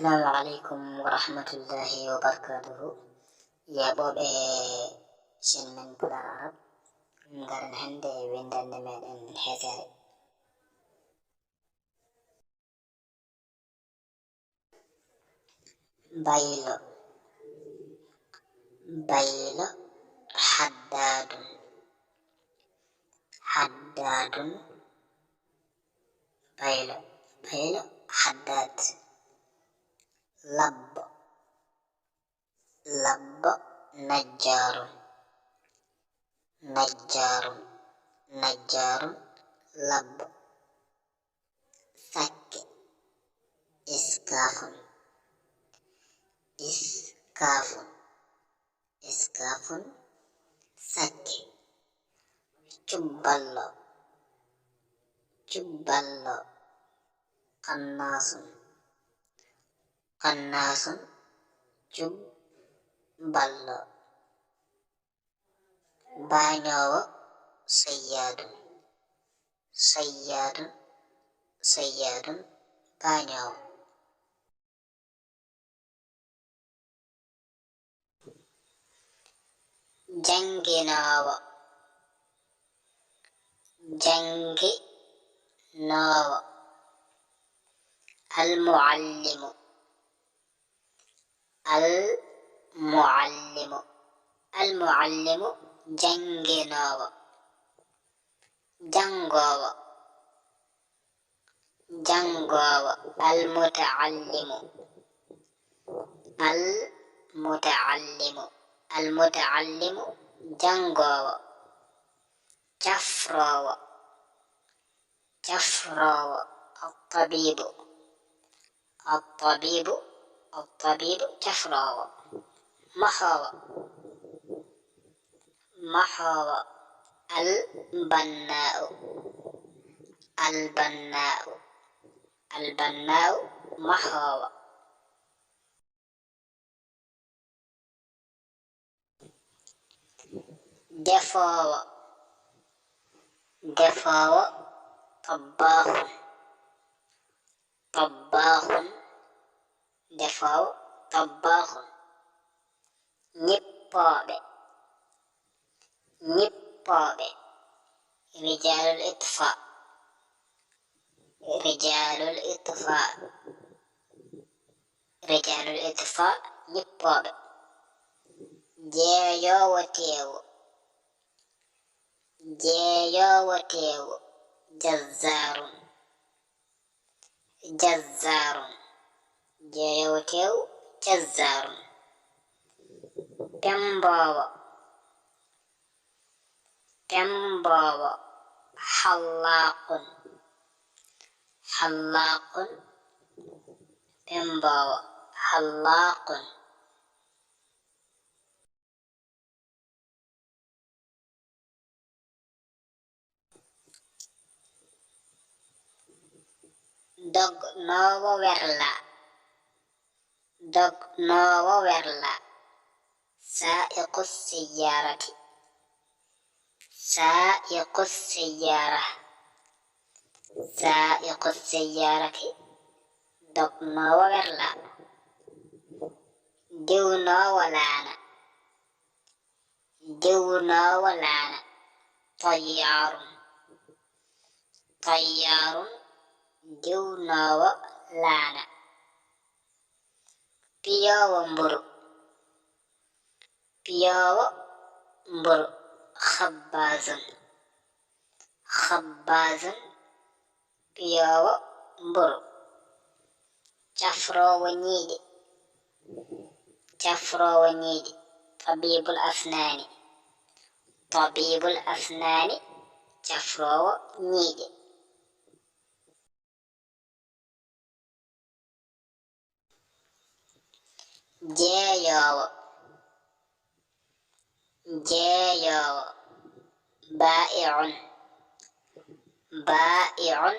Assalamualaikum warahmatullahi wabarakatuh. Ya boɓe shin men pula arab ngaren hande windande meɗen hesere. Baylo baylo haddadun haddadun baylo baylo haddad. Labbo labbo najjarun najjarun najjarun labbo. Sakke iskafun iskafun iskafun sakke. Cubballo cubballo qannasun qannasun cubballo. Bañowo sayyadun sayyadun sayyadun bañowo. Janginowo janginowo. Almuallimu almuallimu almuallimu janginowo. Jangowo jangowo. Almutaallimu almutaallimu almutaallimu jangowo. Jafrowo jafrowo. Attabibu attabibu attabibu jafrowo. Mahowo mahowo. Albanna'u albanna'u albanna'u mahowo. Defowo defowo. Tabbahun tabbahun defowo. Tabbahun. Nyippoɓe nyippoɓe. Rijalul itfa rijalul itfa rijalul itfa nyippoɓe. Jeeyowotewo jeeyowotewo. Jazzarun jazzarun jeeyowotewo. Jazzarun. Pembowo pembowo. Hallaqun hallaqun pembowo. Hallaqun. Dognowo werla dognowo werla. Sa'iqus sayyarati sa'iqus sayyara sa'iqus sayyarati dognowo werla. Diwnowo laana diwnowo laana. Tayyarun tayyarun diwnowo laana. Piyowo mburu piyowo mburu. Khabbazun khabbazun piyowo mburu. Jafrowo ñiiɗi jafrowo ñiiɗi. Tabibul asnani tabibul asnani jafrowo ñiiɗi. Jeeyowo jeeyowo. Ba'i'un ba'i'un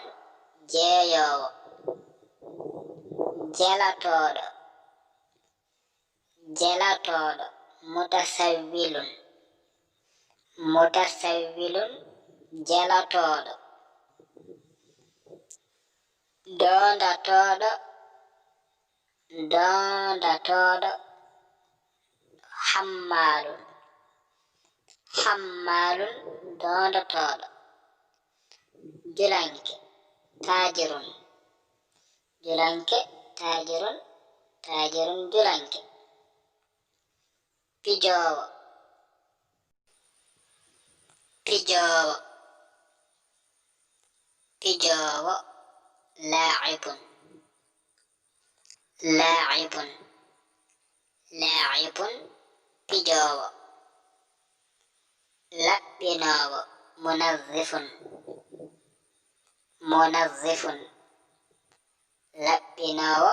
jeeyowo. Jelatoɗo jelatoɗo. Mutasawwilun mutasawwilun jelatoɗo. Dondatoɗo dondatoɗo hammalun hammalun dondatoɗo julanke tajirun julanke tajirun tajirun julanke pijowo pijowo pijowo la'ibun la'ibun la'ibun pijowo laɓɓinowo munazzifun munazzifun laɓɓinowo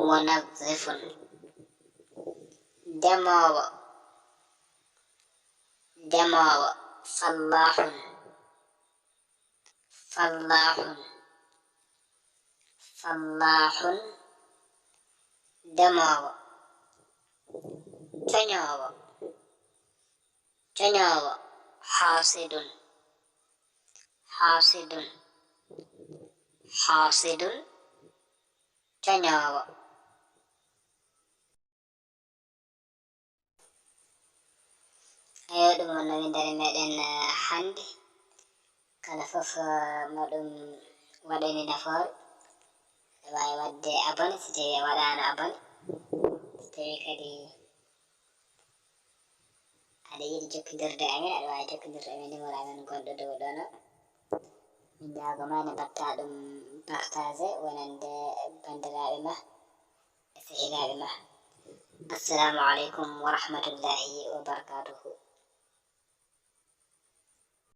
munazzifun demowo demowo fallahun fallahun fallahun demowo coñowo coñowo hasidun hasidun hasidun coñowo ayo ɗum on windere meɗen hande kala fof moɗum waɗani nafoore wawi wadde abonné so tawi a waɗano abonné so tawi kadi aɗa yiɗi jokkodirde amin aɗa wawi jokkodirde amin numéro amin gonɗo dow ɗono min jagoma ne batta ɗum partagé wonande bandiraɓe ma e sehilaɓe ma. Assalamu aleykum wa rahmatullahi wa barakatuhu.